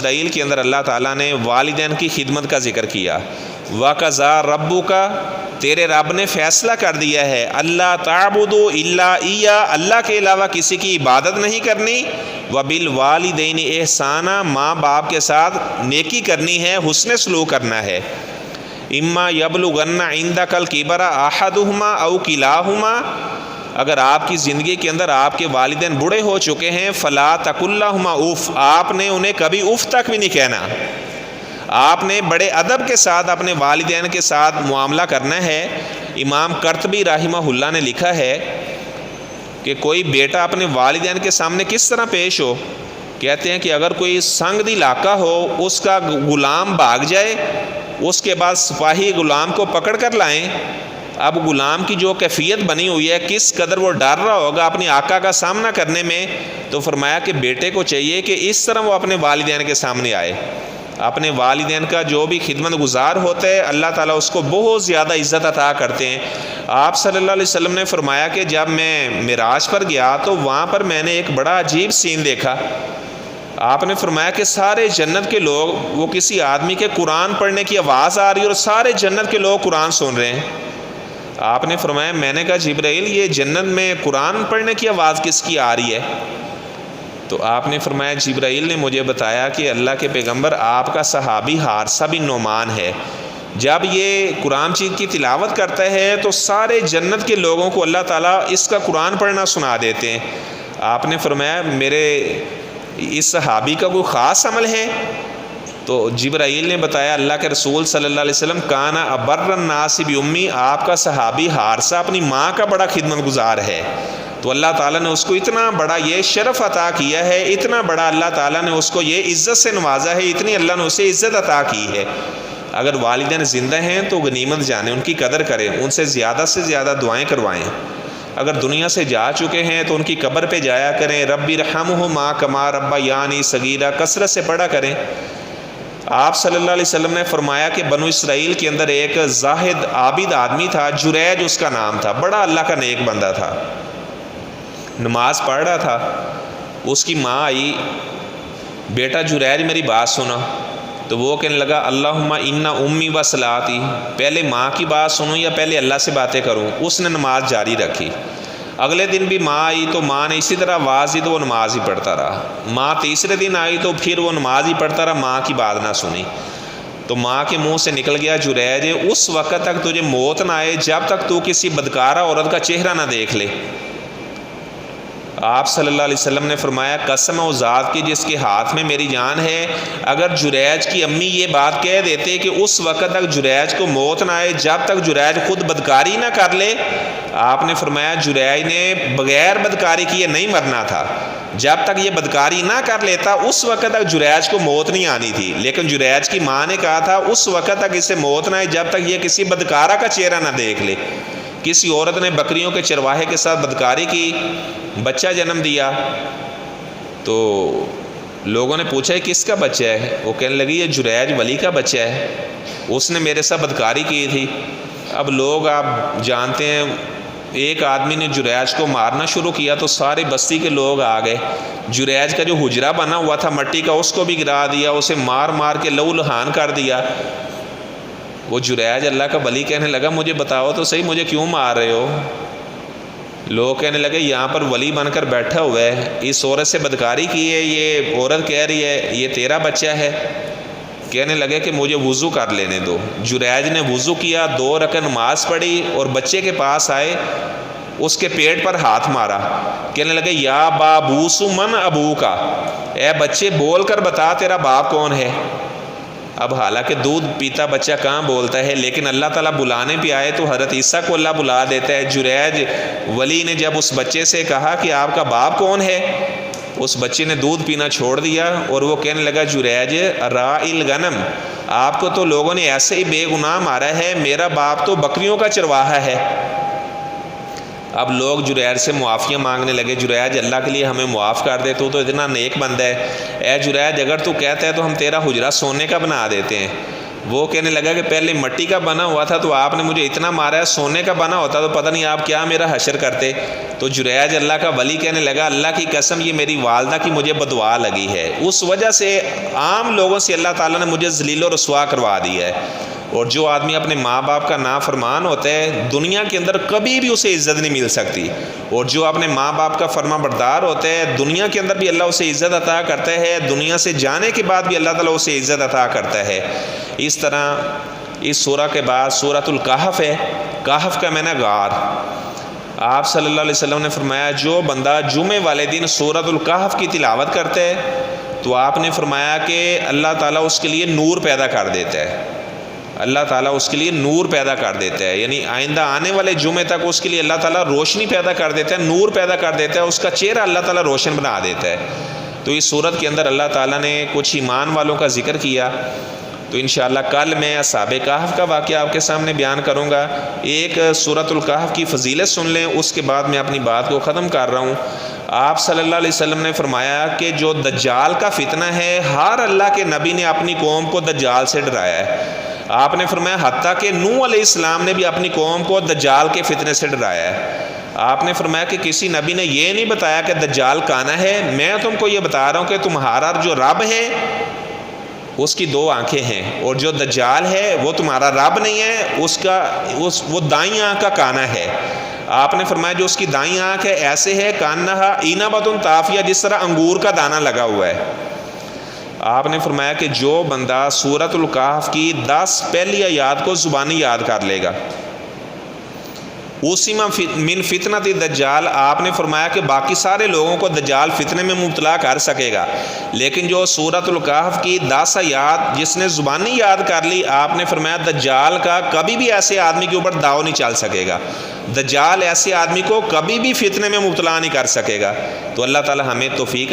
اسرائیل کے اندر اللہ تعالیٰ نے والدین کی خدمت کا ذکر کیا۔ وَقَضَىٰ رَبُّكَ، تیرے رب نے فیصلہ کر دیا ہے، اللہ تَعْبُدُوا إِلَّا إِيَّاهُ، اللہ کے علاوہ کسی کی عبادت نہیں کرنی، وَبِالْوَالِدَيْنِ إِحْسَانًا، ماں باپ کے ساتھ نیکی کرنی ہے، حسن سلوک کرنا ہے۔ اما یبلغن عندک الکبر احدہما او کلاہما، اگر آپ کی زندگی کے اندر آپ کے والدین بوڑھے ہو چکے ہیں، فلا تقل لہما اف، آپ نے انہیں کبھی اف تک بھی نہیں کہنا۔ آپ نے بڑے ادب کے ساتھ اپنے والدین کے ساتھ معاملہ کرنا ہے۔ امام قرطبی رحمہ اللہ نے لکھا ہے کہ کوئی بیٹا اپنے والدین کے سامنے کس طرح پیش ہو، کہتے ہیں کہ اگر کوئی سنگ دی علاقہ ہو، اس کا غلام بھاگ جائے، اس کے بعد سپاہی غلام کو پکڑ کر لائیں، اب غلام کی جو کیفیت بنی ہوئی ہے، کس قدر وہ ڈر رہا ہوگا اپنی آقا کا سامنا کرنے میں، تو فرمایا کہ بیٹے کو چاہیے کہ اس طرح وہ اپنے والدین کے سامنے آئے۔ اپنے والدین کا جو بھی خدمت گزار ہوتا ہے، اللہ تعالیٰ اس کو بہت زیادہ عزت عطا کرتے ہیں۔ آپ صلی اللہ علیہ وسلم نے فرمایا کہ جب میں معراج پر گیا تو وہاں پر میں نے ایک بڑا عجیب سین دیکھا۔ آپ نے فرمایا کہ سارے جنت کے لوگ، وہ کسی آدمی کے قرآن پڑھنے کی آواز آ رہی ہے اور سارے جنت کے لوگ قرآن سن رہے ہیں۔ آپ نے فرمایا، میں نے کہا جبرائیل یہ جنت میں قرآن پڑھنے کی آواز کس کی آ رہی ہے؟ تو آپ نے فرمایا جبرائیل نے مجھے بتایا کہ اللہ کے پیغمبر آپ کا صحابی حارثہ بن نعمان ہے، جب یہ قرآن چیز کی تلاوت کرتا ہے تو سارے جنت کے لوگوں کو اللہ تعالیٰ اس کا قرآن پڑھنا سنا دیتے ہیں۔ آپ نے فرمایا میرے اس صحابی کا کوئی خاص عمل ہے؟ تو جبرائیل نے بتایا اللہ کے رسول صلی اللہ علیہ وسلم کان ابر الناس بامی، آپ کا صحابی حارثہ اپنی ماں کا بڑا خدمت گزار ہے، تو اللہ تعالیٰ نے اس کو اتنا بڑا یہ شرف عطا کیا ہے، اتنا بڑا اللہ تعالیٰ نے اس کو یہ عزت سے نوازا ہے، اتنی اللہ نے اسے عزت عطا کی ہے۔ اگر والدین زندہ ہیں تو غنیمت جانیں، ان کی قدر کریں، ان سے زیادہ دعائیں کروائیں۔ اگر دنیا سے جا چکے ہیں تو ان کی قبر پہ جایا کریں، رب ارحمہما کما ربیانی صغیرا، کثرت سے پڑھا کریں۔ آپ صلی اللہ علیہ وسلم نے فرمایا کہ بنو اسرائیل کے اندر ایک زاہد عابد آدمی تھا، جریج اس کا نام تھا، بڑا اللہ کا نیک بندہ تھا، نماز پڑھ رہا تھا۔ اس کی ماں آئی، بیٹا جریج میری بات سنا، تو وہ کہنے لگا اللہم ان امی و صلاتی، پہلے ماں کی بات سنوں یا پہلے اللہ سے باتیں کروں؟ اس نے نماز جاری رکھی۔ اگلے دن بھی ماں آئی تو ماں نے اسی طرح آواز دی تو وہ نماز ہی پڑھتا رہا۔ ماں تیسرے دن آئی تو پھر وہ نماز ہی پڑھتا رہا، ماں کی بات نہ سنی۔ تو ماں کے منہ سے نکل گیا جریج اس وقت تک تجھے موت نہ آئے جب تک تو کسی بدکارہ عورت کا چہرہ نہ دیکھ لے۔ آپ صلی اللہ علیہ وسلم نے فرمایا قسم و ذات کی جس کے ہاتھ میں میری جان ہے، اگر جریج کی امی یہ بات کہہ دیتے کہ اس وقت تک جریج کو موت نہ آئے جب تک جریج خود بدکاری نہ کر لے، آپ نے فرمایا جریج نے بغیر بدکاری کیے نہیں مرنا تھا، جب تک یہ بدکاری نہ کر لیتا اس وقت تک جریج کو موت نہیں آنی تھی۔ لیکن جریج کی ماں نے کہا تھا اس وقت تک اسے موت نہ آئے جب تک یہ کسی بدکارہ کا چہرہ نہ دیکھ لے۔ کسی عورت نے بکریوں کے چرواہے کے ساتھ بدکاری کی، بچہ جنم دیا، تو لوگوں نے پوچھا یہ کس کا بچہ ہے؟ وہ کہنے لگی یہ جریج ولی کا بچہ ہے، اس نے میرے ساتھ بدکاری کی تھی۔ اب لوگ آپ جانتے ہیں، ایک آدمی نے جریج کو مارنا شروع کیا تو سارے بستی کے لوگ آ گئے، جریج کا جو حجرہ بنا ہوا تھا مٹی کا اس کو بھی گرا دیا، اسے مار مار کے لہو لہان کر دیا۔ وہ جریج اللہ کا ولی کہنے لگا مجھے بتاؤ تو صحیح مجھے کیوں مار رہے ہو؟ لوگ کہنے لگے یہاں پر ولی بن کر بیٹھا ہوا ہے، اس عورت سے بدکاری کی ہے، یہ عورت کہہ رہی ہے یہ تیرا بچہ ہے۔ کہنے لگے کہ مجھے وضو کر لینے دو۔ جریج نے وضو کیا، 2 رکعت نماز پڑھی اور بچے کے پاس آئے، اس کے پیٹ پر ہاتھ مارا، کہنے لگے یا بابوس من ابو کا، اے بچے بول کر بتا تیرا باپ کون ہے؟ اب حالانکہ دودھ پیتا بچہ کہاں بولتا ہے، لیکن اللہ تعالیٰ بلانے پہ آئے تو حضرت عیسیٰ کو اللہ بلا دیتا ہے۔ جریج ولی نے جب اس بچے سے کہا کہ آپ کا باپ کون ہے، اس بچے نے دودھ پینا چھوڑ دیا اور وہ کہنے لگا جریج راعی الغنم، آپ کو تو لوگوں نے ایسے ہی بے گناہ مارا ہے، میرا باپ تو بکریوں کا چرواہا ہے۔ اب لوگ جریج سے معافیاں مانگنے لگے، جریج اللہ کے لیے ہمیں معاف کر دے، تو اتنا نیک بندہ ہے، اے جریج اگر تو کہتا ہے تو ہم تیرا حجرہ سونے کا بنا دیتے ہیں۔ وہ کہنے لگا کہ پہلے مٹی کا بنا ہوا تھا تو آپ نے مجھے اتنا مارا ہے، سونے کا بنا ہوتا تو پتہ نہیں آپ کیا میرا حشر کرتے۔ تو جریج اللہ کا ولی کہنے لگا اللہ کی قسم یہ میری والدہ کی مجھے بددعا لگی ہے، اس وجہ سے عام لوگوں سے اللہ تعالیٰ نے مجھے ذلیل و رسوا کروا دیا ہے۔ اور جو آدمی اپنے ماں باپ کا نافرمان ہوتا ہے دنیا کے اندر کبھی بھی اسے عزت نہیں مل سکتی، اور جو اپنے ماں باپ کا فرما بردار ہوتا ہے دنیا کے اندر بھی اللہ اسے عزت عطا کرتا ہے، دنیا سے جانے کے بعد بھی اللہ تعالیٰ اسے عزت عطا کرتا ہے۔ اس طرح اس سورہ کے بعد سورۃ الکہف ہے، کہف کا معنی غار۔ آپ صلی اللہ علیہ وسلم نے فرمایا جو بندہ جمعے والے دن سورۃ الکہف کی تلاوت کرتا ہے تو آپ نے فرمایا کہ اللہ تعالیٰ اس کے لیے نور پیدا کر دیتا ہے، اللہ تعالیٰ اس کے لیے نور پیدا کر دیتا ہے، یعنی آئندہ آنے والے جمعے تک اس کے لیے اللہ تعالیٰ روشنی پیدا کر دیتا ہے، نور پیدا کر دیتا ہے، اس کا چہرہ اللہ تعالیٰ روشن بنا دیتا ہے۔ تو اس صورت کے اندر اللہ تعالیٰ نے کچھ ایمان والوں کا ذکر کیا۔ تو انشاءاللہ کل میں اصحاب کہف کا واقعہ آپ کے سامنے بیان کروں گا۔ ایک سورۃ الکہف کی فضیلت سن لیں، اس کے بعد میں اپنی بات کو ختم کر رہا ہوں۔ آپ صلی اللہ علیہ وسلم نے فرمایا کہ جو دجال کا فتنہ ہے ہر اللہ کے نبی نے اپنی قوم کو دجال سے ڈرایا ہے۔ آپ نے فرمایا حتیٰ کہ نوح علیہ السلام نے بھی اپنی قوم کو دجال کے فتنے سے ڈرایا ہے۔ آپ نے فرمایا کہ کسی نبی نے یہ نہیں بتایا کہ دجال کانا ہے، میں تم کو یہ بتا رہا ہوں کہ تمہارا جو رب ہے اس کی دو آنکھیں ہیں، اور جو دجال ہے وہ تمہارا رب نہیں ہے، وہ دائیں آنکھ کا کانا ہے۔ آپ نے فرمایا جو اس کی دائیں آنکھ ہے ایسے ہے کانہا اینبۃ طافیہ، جس طرح انگور کا دانہ لگا ہوا ہے۔ آپ نے فرمایا کہ جو بندہ سورۃ الکہف کی 10 پہلی آیات کو زبانی یاد کر لے گا اسی من فتنۃ دجال، آپ نے فرمایا کہ باقی سارے لوگوں کو دجال فتنے میں مبتلا کر سکے گا، لیکن جو سورۃ الکہف کی 10 آیات جس نے زبانی یاد کر لی، آپ نے فرمایا دجال کا کبھی بھی ایسے آدمی کے اوپر داؤ نہیں چل سکے گا، دجال ایسے آدمی کو کبھی بھی فتنے میں مبتلا نہیں کر سکے گا۔ تو اللہ تعالی ہمیں توفیق